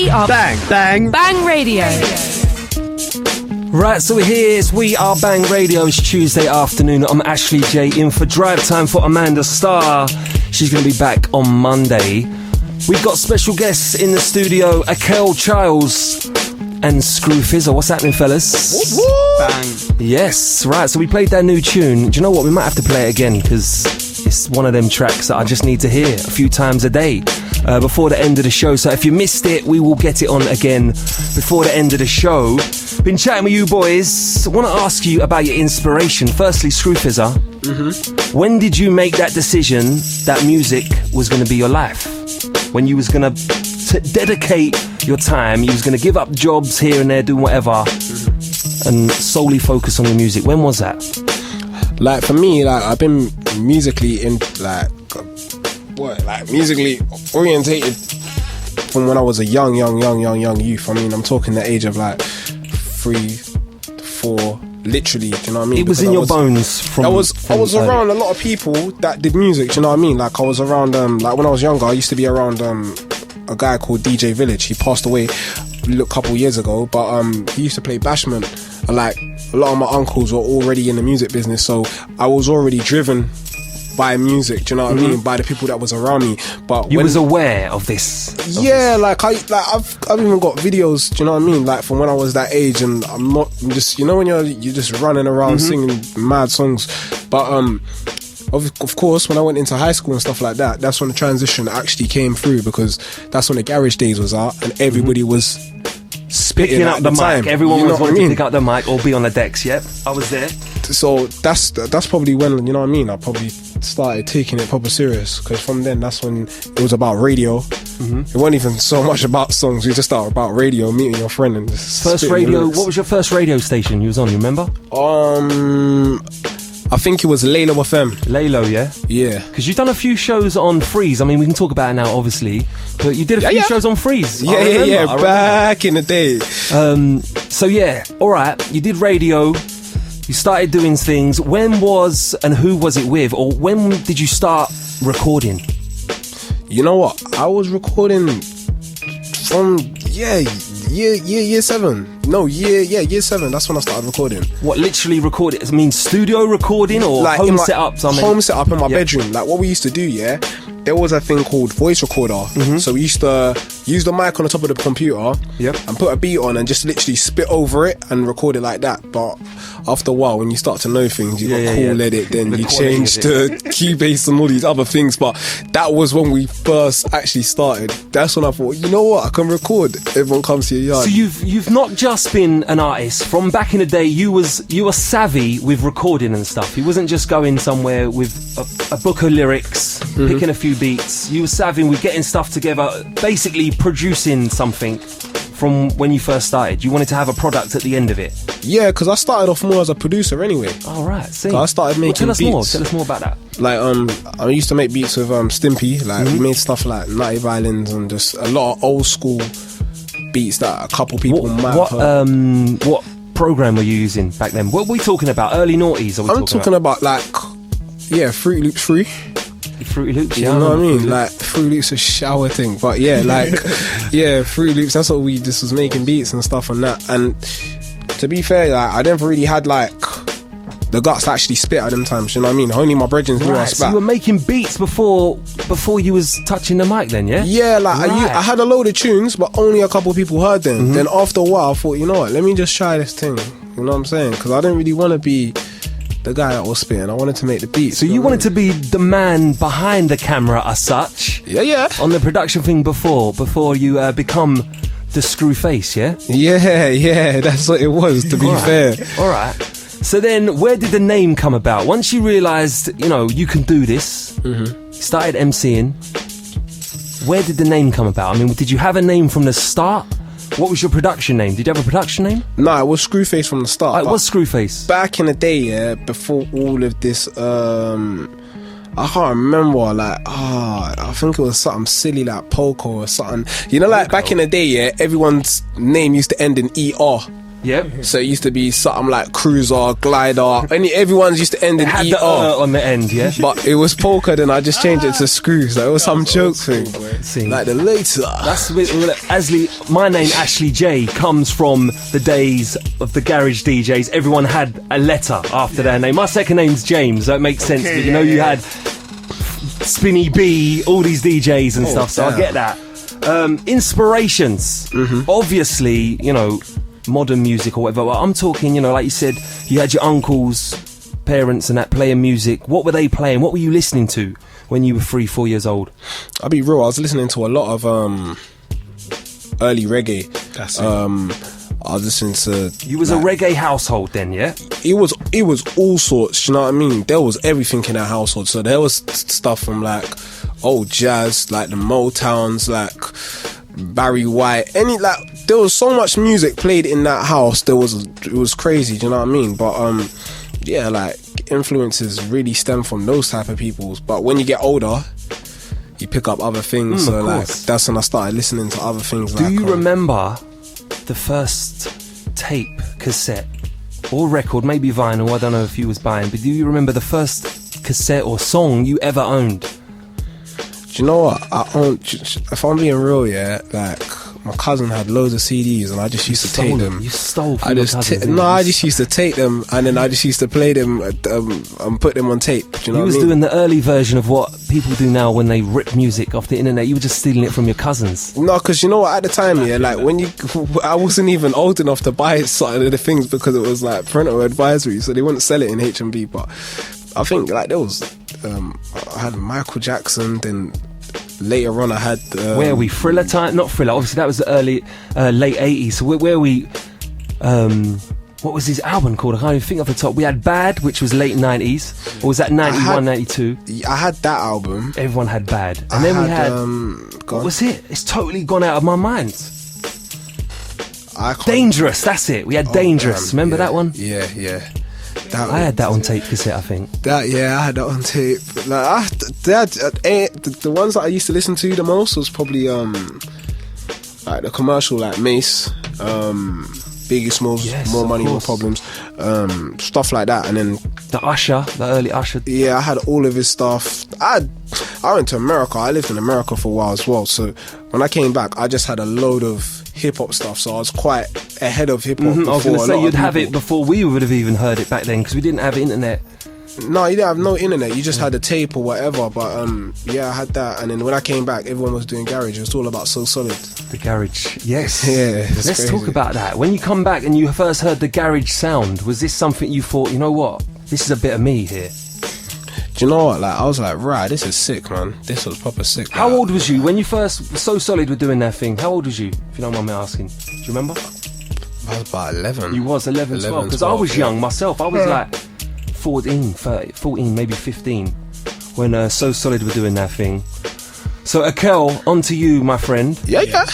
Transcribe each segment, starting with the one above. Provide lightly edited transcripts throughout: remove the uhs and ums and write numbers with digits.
We are Bang Radio. Right, so we're here. It's We Are Bang Radio. It's Tuesday afternoon. I'm Ashley J in for Drive Time for Amanda Starr. She's going to be back on Monday. We've got special guests in the studio, Akelle Childs and Scrufizzer. What's happening, fellas? Bang. Yes, right, so we played that new tune. Do you know what? We might have to play it again because it's one of them tracks that I just need to hear a few times a day before the end of the show. So if you missed it, we will get it on again before the end of the show. Been chatting with you boys. I want to ask you about your inspiration. Firstly, Scrufizzer, when did you make that decision that music was going to be your life? When you was going to dedicate your time, you was going to give up jobs here and there, doing whatever, and solely focus on your music. When was that? Like for me, like I've been musically musically orientated from when I was a young youth. I mean, I'm talking the age of like 3, 4, literally. Do you know what I mean? It was in your bones. I was around a lot of people that did music. Do you know what I mean? Like I was around like when I was younger, I used to be around a guy called DJ Village. He passed away a couple years ago, but he used to play bashment. And like a lot of my uncles were already in the music business, so I was already driven by music. Do you know what I mean? By the people that was around me. But you was aware of this. Yeah, like I've even got videos. Do you know what I mean? Like from when I was that age, and I'm just, you know, when you're just running around singing mad songs. But of course, when I went into high school and stuff like that, that's when the transition actually came through, because that's when the garage days was out and everybody was spitting up the time. mic. Everyone was wanting to pick up the mic or be on the decks. Yep, I was there. So that's probably when, you know what I mean, I probably started taking it proper serious, because from then that's when it was about radio. It wasn't even so much about songs. We just started about radio, meeting your friend and just first radio. What was your first radio station you was on? You remember? I think it was Laylo FM. Laylo, yeah? Yeah. Because you've done a few shows on Freeze. I mean, we can talk about it now, obviously. But you did a few shows on Freeze. Yeah, back in the day. So, yeah, all right. You did radio. You started doing things. When was and who was it with? Or when did you start recording? You know what? I was recording from, year 7. No, year 7. That's when I started recording. What, literally recording? I mean, studio recording or like home setup? Home setup in my bedroom. Like what we used to do, there was a thing called voice recorder. So we used to use the mic on the top of the computer and put a beat on and just literally spit over it and record it like that. But after a while, when you start to know things, you got cool edit, then you change to Cubase and all these other things. But that was when we first actually started. That's when I thought, you know what, I can record. Everyone comes to your yard. So you've not just been an artist. From back in the day, you were savvy with recording and stuff. You wasn't just going somewhere with a book of lyrics, picking a few beats. You were savvy with getting stuff together, basically producing something from when you first started. You wanted to have a product at the end of it. Yeah, because I started off more as a producer anyway. All right, see. I started making beats. Tell us more about that. Like, I used to make beats with Stimpy. Like, we made stuff like Nutty Violins and just a lot of old school beats that a couple people might have heard. What program were you using back then? What were we talking about? Early noughties? I'm talking about like, Fruity Loops 3. Fruity Loops, you know what I mean? Like Fruity Loops, a shower thing, but Fruity Loops. That's what we just was making beats and stuff and that. And to be fair, like I never really had like the guts to actually spit at them times. You know what I mean? Only my brethren knew I spat. So you were making beats before you was touching the mic, then, yeah? Yeah, like I had a load of tunes, but only a couple of people heard them. Then after a while, I thought, you know what? Let me just try this thing. You know what I'm saying? Because I didn't really want to be the guy that was spitting. I wanted to make the beats. So you wanted to be the man behind the camera as such? Yeah. On the production thing before you become the screw face, yeah? Yeah, that's what it was, to be fair. All right. So then, where did the name come about? Once you realised, you can do this, started MCing, where did the name come about? I mean, did you have a name from the start? What was your production name? Did you have a production name? No, it was Screwface from the start. It was Screwface. Back in the day, before all of this, I can't remember, like, I think it was something silly like Poco or something. You know, like back in the day, everyone's name used to end in ER. Yep. So it used to be something like Cruiser, Glider. Everyone's used to end in Had ER. the on the end, yeah. But it was Polka, then I just changed it to Screws. Like, it was some joke thing. Like the later. That's Ashley. My name, Ashley J, comes from the days of the garage DJs. Everyone had a letter after their name. My second name's James. That makes sense. But you know, you had Spinny B, all these DJs and stuff. So I get that. Inspirations. Obviously, you know, modern music or whatever. But I'm talking, you know, like you said, you had your uncles, parents and that playing music. What were they playing? What were you listening to when you were 3-4 years old? I'll be real, I was listening to a lot of early reggae. That's it. I was listening to... You was a reggae household then, yeah? It was all sorts, you know what I mean? There was everything in our household. So there was stuff from like old jazz, like the Motowns, like Barry White, there was so much music played in that house. It was crazy, do you know what I mean? But yeah, like influences really stem from those type of peoples. But when you get older, you pick up other things. So like that's when I started listening to other things. Do you remember the first tape, cassette, or record, maybe vinyl? I don't know if you was buying, but do you remember the first cassette or song you ever owned? Do you know what? If I'm being real, yeah, like my cousin had loads of CDs and I just used to take them. You stole from your cousins? I just used to take them and then I just used to play them and put them on tape. Do you know what I mean? doing the early version of what people do now when they rip music off the internet. You were just stealing it from your cousins. No, because you know what? At the time, yeah, like I wasn't even old enough to buy some of the things because it was like parental advisory, so they wouldn't sell it in H&B. But I think like there was, I had Michael Jackson, then later on I had where are we? Thriller time? Not Thriller, obviously that was the early late 80s. So where are we? What was his album called? I can't even think off the top. We had Bad, which was late 90s, or was that 91, 92? I had that album. Everyone had Bad, and then we had what was it? It's totally gone out of my mind. Dangerous, that's it. We had Dangerous. Remember that one? Yeah. I had that on tape cassette, I think. I had that on tape. Like, the ones that I used to listen to the most was probably like the commercial, like Mace, Biggie Smalls, More Money, More Problems, stuff like that. And then the early Usher. Yeah, I had all of his stuff. I went to America. I lived in America for a while as well. So when I came back, I just had a load of hip-hop stuff, so I was quite ahead of hip-hop. I was going to say, you'd have it before we would have even heard it back then, because we didn't have internet. No, you didn't have no internet, you just had a tape or whatever. But yeah, I had that. And then when I came back, everyone was doing garage. It was all about So Solid. The garage, yes. Yeah, let's talk about that. When you come back and you first heard the garage sound, was this something you thought, you know what, this is a bit of me here? Do you know what? Like, I was like, right, this is sick, man. This was proper sick. How old was you when you first So Solid were doing their thing? How old was you, if you don't mind me asking? Do you remember? I was about 11. You was 11, 12? Because I was young myself. I was like 14, maybe 15 when So Solid were doing their thing. So Akelle, on to you, my friend. Yeah.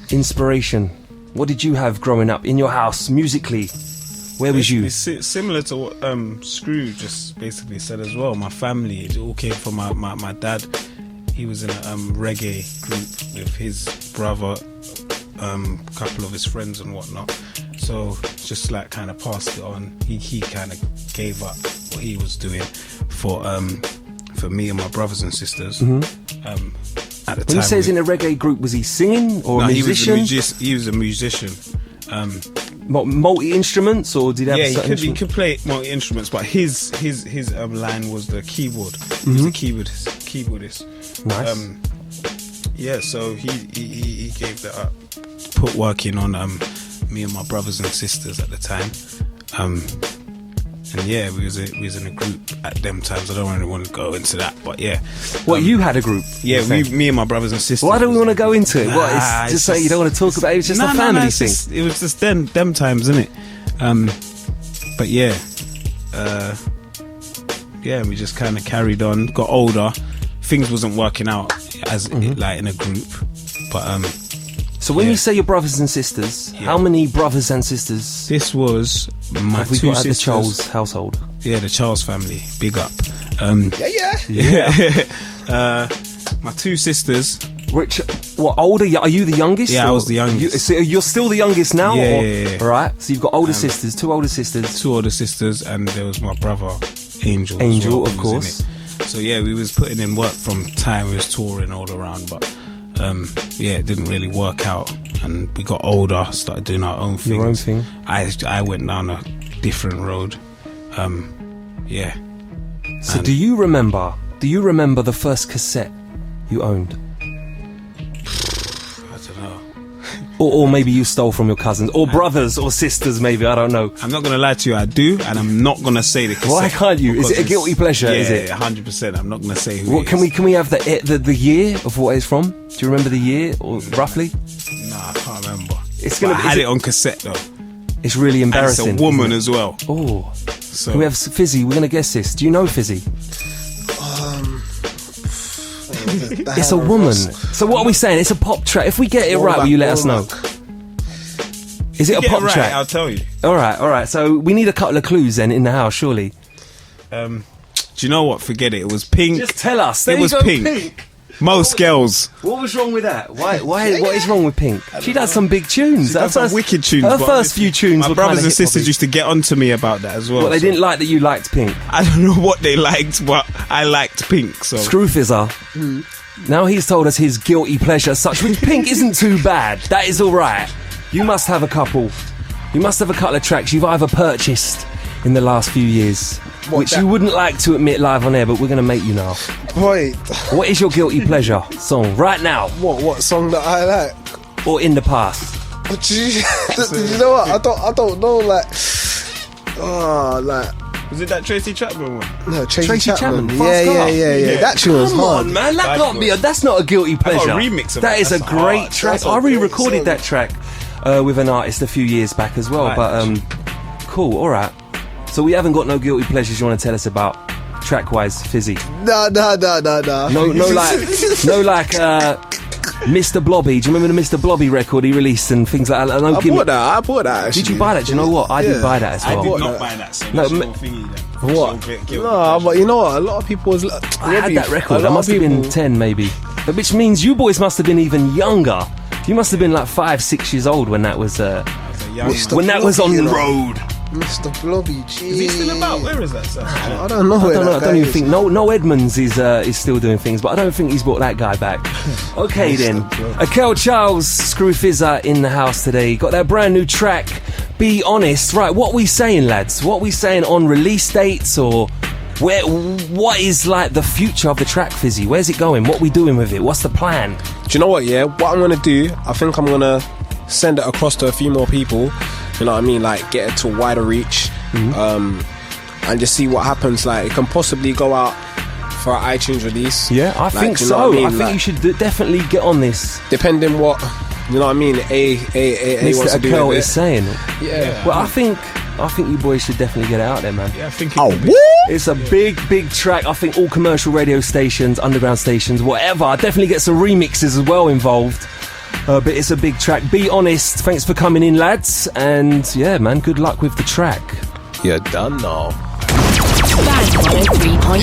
Inspiration. What did you have growing up in your house musically? Where was you? It's similar to what Screw just basically said as well. My family, it all came from my dad. He was in a reggae group with his brother, couple of his friends and whatnot. So just like kind of passed it on. He kind of gave up what he was doing for me and my brothers and sisters. At the time, when he says in a reggae group, was he singing or a musician? He was a musician. Multi-instruments, or did he have he could play multi-instruments, but his line was the keyboard. He was a keyboardist. Nice. So he gave that up, put working on me and my brothers and sisters at the time. And yeah, we was in a group at them times. I don't really want to go into that, but yeah. You had a group? Yeah, me and my brothers and sisters. Why don't we want to go into it? What, it's just say you don't want to talk about it? It's just a family thing. It was just them times, innit? But yeah, we just kind of carried on. Got older, things wasn't working out as like in a group. But so when you say your brothers and sisters, how many brothers and sisters? This was my have we two got sisters. At the Charles household. Yeah, the Charles family. Big up. Yeah. My two sisters Which, what, older? Are you the youngest? Yeah, I was the youngest. You're still the youngest now? Yeah. All right. So you've got older sisters, two older sisters, and there was my brother, Angel. Angel, as well, of course. So yeah, we was putting in work from time we was touring all around, but it didn't really work out, and we got older, started doing our own things. Your own thing. I went down a different road. So do you remember the first cassette you owned? I don't know. Or maybe you stole from your cousins or brothers or sisters, maybe, I don't know. I'm not gonna lie to you, I do, and I'm not gonna say the cassette. Why can't you? Is it a guilty pleasure? Yeah, is it? 100%. I'm not gonna say who. What, can we have the year of what it's from? Do you remember the year or roughly? No, I can't remember. I had it on cassette though. It's really embarrassing. And it's a woman as well. Oh, so can we have Fizzy? We're gonna guess this. Do you know Fizzy? It's a woman. So what are we saying? It's a pop track. If we get it right, will you let us know? Is it a pop track? I'll tell you. All right. So we need a couple of clues then in the house, surely. Do you know what? Forget it. It was Pink. Just tell us. It was Pink. Most girls. What was wrong with that? Why? What is wrong with Pink? She does some big tunes. She does some wicked tunes. Her first few tunes. My brothers and sisters used to get onto me about that as well. Well, they didn't like that you liked Pink. I don't know what they liked, but I liked Pink. So Scrufizzer. Now he's told us his guilty pleasure, such which Pink isn't too bad. That is all right. You must have a couple. You must have a couple of tracks you've either purchased in the last few years, you wouldn't like to admit live on air, but we're going to make you now. Wait. What is your guilty pleasure song right now? What song that I like? Or in the past? You know what? I don't know. Like, was it that Tracy Chapman one? No, Tracy Chapman. Yeah. That tune was hard. Come on, man. That can't be. That's not a guilty pleasure. I got a remix of that is a great track. I re-recorded that track with an artist a few years back as well. But cool. All right. So we haven't got no guilty pleasures you want to tell us about, track-wise, Fizzy? No. No, like Mr. Blobby. Do you remember the Mr. Blobby record he released and things like that? I bought that. Actually. Did you buy that? Do you know what? I did buy that as well. I did not buy that. So no, what? No, but you know what? A lot of people I had that record. I must have been 10 maybe. Which means you boys must have been even younger. You must have been like 5-6 years old when that was when that was on the road. Mr. Blobby, jeez. Is he still about? Where is that? I don't know. I don't even think. No Edmonds is still doing things, but I don't think he's brought that guy back. Okay then, Akelle Charles, Scrufizzer in the house today. Got that brand new track. Be honest, right? What we saying, lads? What we saying on release dates or what is like the future of the track, Fizzy? Where's it going? What we doing with it? What's the plan? Do you know what? Yeah, what I'm gonna do? I think I'm gonna send it across to a few more people. You know what I mean? Like, get it to a wider reach, and just see what happens. Like, it can possibly go out for an iTunes release. Yeah, I think so. I think you should definitely get on this. Depending what, you know what I mean, Mr. wants to do Akelle with is saying. Yeah. Well, I think you boys should definitely get it out there, man. Yeah, I think. It's a big track. I think all commercial radio stations, underground stations, whatever, definitely get some remixes as well involved. But it's a big track. Be honest. Thanks for coming in, lads. And yeah, man, good luck with the track. You're done now. Bang 103.6.